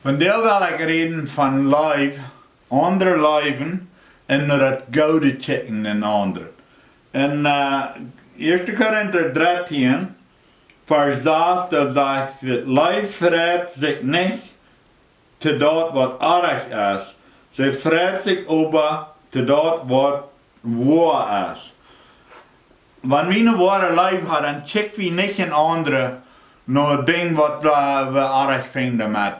Vandaag wil ik reden van live, andere leven en het godet checken in anderen. In 1 Korinther 13, vers 6, da zegt het, live verrät zich niet te dat wat erg is. Ze verrät zich over te dat wat waar is. Wanneer we een ware live hebben, dan checken we niet in anderen naar ding wat we erg vinden met.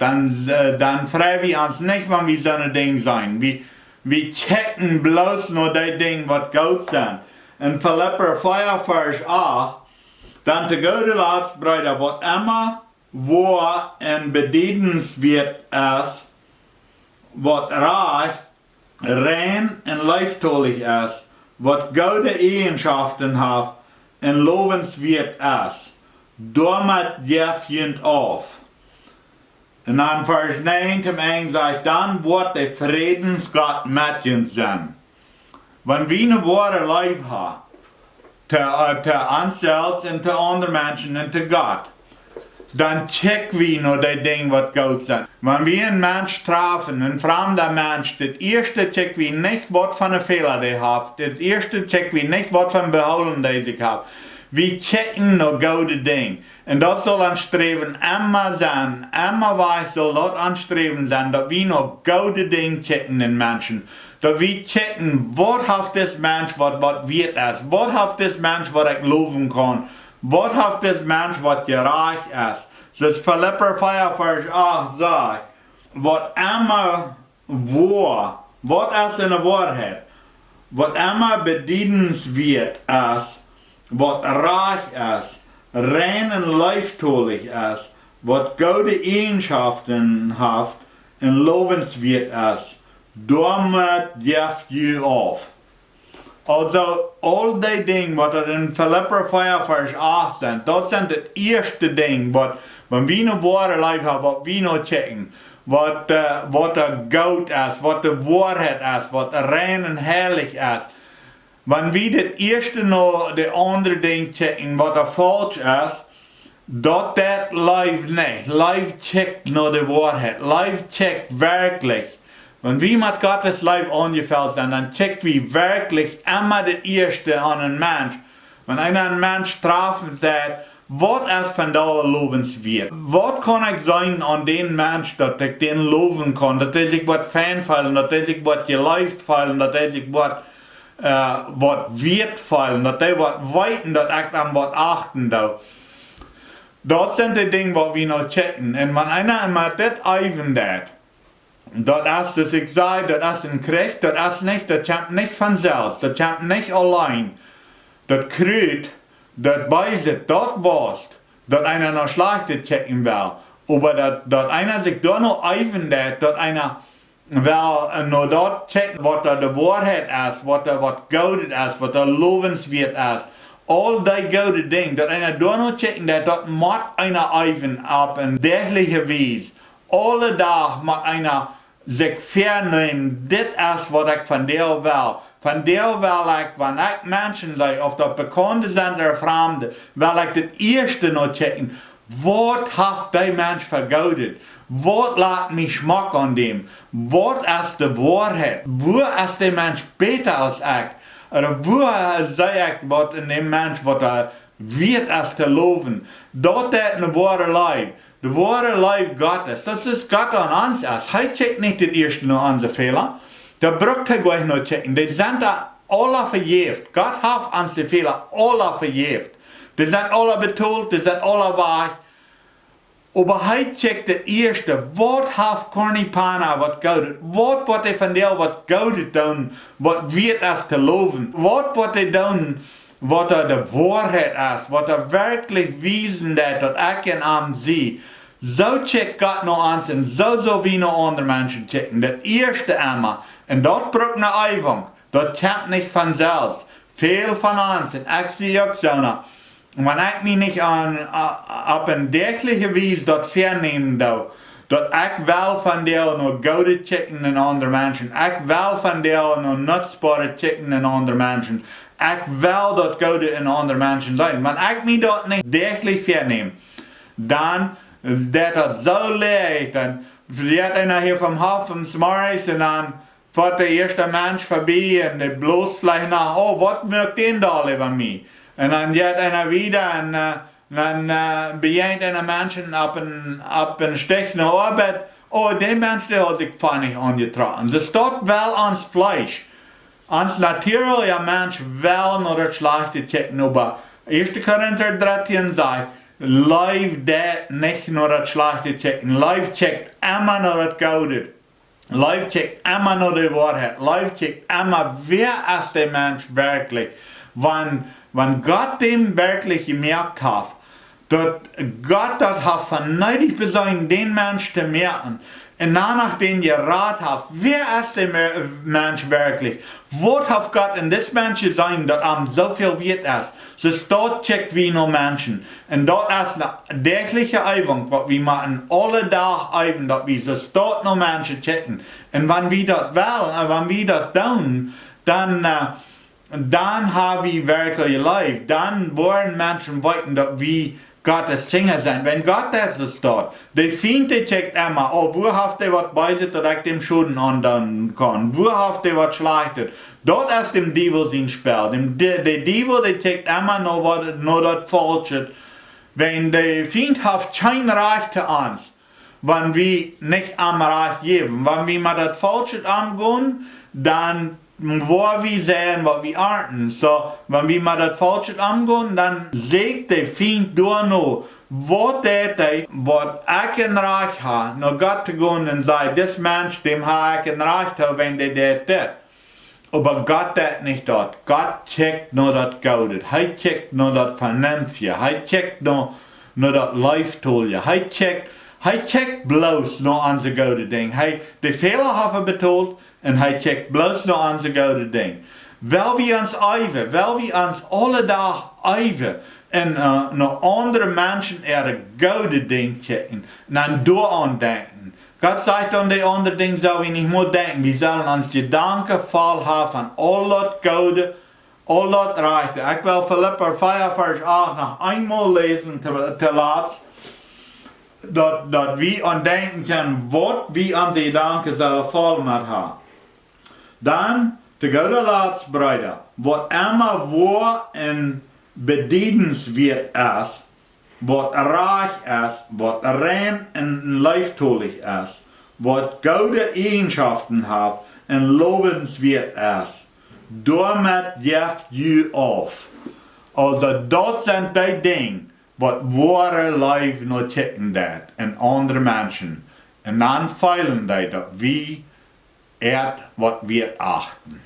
Dan vragen we ons niet van wie zo'n ding zijn. We checken bloos naar die ding wat goed zijn. In Filipper 4 vers 8, dan te gode laatst breder, wat immer waar en bedienenswert is, wat recht, rein en lieftolig is, wat gode eigenschaften heeft en lovenswert is. Damit jef jent auf. En dan vers 9 zum 1 zegt, dan wordt de vredensgod met je zijn. Wanneer we een ware lief hebben, te onszelf en te andere mensen en te God, dan checken we naar die dingen wat goed zijn. Wanneer we een mens treffen, een vreemde mens, het eerste checken we niet wat van een fehler die heeft. Het eerste checken we niet wat van behouden die zich heeft. We checken naar goede dingen. En dat zal een streven immer zijn. Immer wij zal dat een streven zijn. Dat we naar goede dingen checken in mensen. Dat we checken wat heeft dit mens wat weet is. Wat heeft dit mens wat ik loven kan. Wat heeft dit mens wat gerecht is. Zoals Filipper 4 vers 8 zegt. Wat immer waar. Wat is in de waarheid. Wat immer bedienenswert is. Wat recht is, rein en lieftolig is, wat goede eigenschappen heeft en lovenswert is, daarmee jeft je af. Also, al die dingen wat er in Filipper 4 vers 8 zijn, dat zijn het eerste ding wat we een ware life hebben, wat we nou checken. Wat er goed is, wat de waarheid is, wat rein en heilig is. Wanneer we het eerste naar de andere ding checken wat er falsch is, dat live niet. Live checkt naar de waarheid. Live checkt werkelijk. Wanneer we met Gottes live aangevuld zijn, dan checken we werkelijk immer het eerste aan een mens. Wanneer een mens treffen zegt, wat is vandaag lovenswert? Wat kan ik zijn aan den mens dat ik den loven kan? Dat is ik wat fijn vallen, dat is ik wat geliefd vallen, dat is ik wat weet vallen, dat hij wat weten, dat ik dan wat achten doe. Dat zijn de dingen wat we nou checken. En wanneer met dit even dat is, dus ik zei, dat is een kracht, dat is niet, dat komt niet vanzelf, dat komt niet alleen. Dat kruid, dat bij zit, dat was, dat einer nog slechte checken wil. Maar dat einer zich daar nog even dat einer wel naar dat checken wat er de waarheid is, wat godet is, wat er lovenswert is. Al die goede dingen, dat einer daar nog checken dat moet einer even op een dergelijke wijze. Alle dag moet einer zich vernemen, dit is wat ik van deel wil. Van deel wil ik, wanneer ik mensen zie, of dat bekende zijn der vreemde, wil ik het eerste nog checken. Wat heeft die mens vergodet? Wat laat mij smak aan dem? Wat is de waarheid? Waar is die mens beter als ik? Waar zie ik wat in die mens wat er weet is te loven? Dat is een ware lijf. De ware lijf God is. Dat is God aan ons is. Hij checkt niet het eerste naar onze fehler. Dat braucht hij gleich nog checken. Die zijn da alle vergeeft. God heeft ons de fehler alle vergeeft. Die zijn alle betoeld, die zijn alle waar. Maar hij checkt het eerste, wat heeft Corny Penner wat godet? Wat wordt hij van deel wat godet doen, wat weet is te loven? Wat wordt hij doen, wat er de waarheid is, wat er werkelijk wijzen dat ik en hem zie? Zo checkt God naar ons en zo wie naar andere mensen checken. Dat eerste immer. En dat braucht een Übung. Dat komt niet vanzelf. Veel van ons, en ik zie ook zo nog. Wanneer ik me niet op een dergelijke wijze dat vernemen doe, dat ik wel van deel naar goede checken in andere mensen, ik wel van deel naar nutsbare checken in andere mensen, ik wel dat goede in andere mensen zijn. Wanneer ik me dat niet dergelijk verneem, dan Dat is zo leeg. Dan fährt einer hier vom Hafen morgens und dann fährt der erste Mensch vorbei und der bloß vielleicht nach, oh, was mögt den da über mich? Und dann geht einer wieder und dann beginnt einer Menschen ab ein Stich nach Arbeit. Oh, der Mensch, der hat sich feindlich angetragen. Das steht wel ans Fleisch. Ans natürliche Mensch wel nur das schlechte checken. Aber 1. Korinther 13 sagt, Live dat nicht nur das schlechte checken. Live checkt immer nur das Godet. Live checkt immer nur die Wahrheit. Live checkt immer, wer ist der Mensch wirklich. Wenn Gott dem wirklich gemerkt hat, dass Gott das hat verneidig besorgt, den Mensch zu merken, und danach den gerat hat, wer ist der Mensch wirklich? Was hat Gott in das Mensch gesagt, dass am so viel wert ist? So dort checkt wie nur Menschen. Und dort ist eine tägliche Übung, was wir machen, alle Tage üben, dass wir so dort nur Menschen checken. Und wenn wir das wollen, wenn wir das tun, dann haben wir wirklich Leben. Dann wollen Menschen wissen, dass wir Gottes Kinder sind. Wenn Gott das so steht, der Feind checkt immer, oh, wo hat der was bei sich, dass ich dem Schulden andauern kann? Wo hat der was Schlechtes? Dort ist dem Teufel sein Spiel. Der Teufel, der checkt immer nur das Falsche. Wenn der Feind hat kein Recht zu uns, wenn wir nicht am Recht geben. Wenn wir mal das Falsche angehen, dann wo wir sehen, was wir arten. So, wenn wir mal das Falsche angehen, dann sagt der Feind durch noch, was ich ein Recht habe, nach Gott zu gehen und sagen, das Mensch, dem habe ich ein Recht, wenn der das. Aber Gott das nicht dort. Gott checkt nur das Godet. Er checkt nur das Vernünftige. Er checkt nur das Leiftolle. Er checkt bloß nur unser gute Ding. Die Fehler hat er betont und er checkt bloß nur unser gute Ding. Weil wir uns üben, weil wir uns alle Tage üben und noch andere Menschen ihre gute Ding checken und dann daran denken. Gott sagt an die anderen Dinge, sollen wir nicht mehr denken. Wir sollen uns Gedanken voll haben von all das Gute, all das Rechte. Ich will Philipper 4, Vers 8 noch einmal lesen, zu lassen, dass wir an denken können, was wir an die Gedanken sollen voll mit haben. Dann, zu guter Letzt, Brüder, was immer wahr und bedienenswert ist, was reich ist, was rein und leiftolig ist, was gute Eigenschaften hat und lobenswert ist. Damit gebt ihr auf. Also das sind die Dinge, was wahre Leib noch checken dat und andere Menschen. Und dann feilen die, dass wir was wir achten.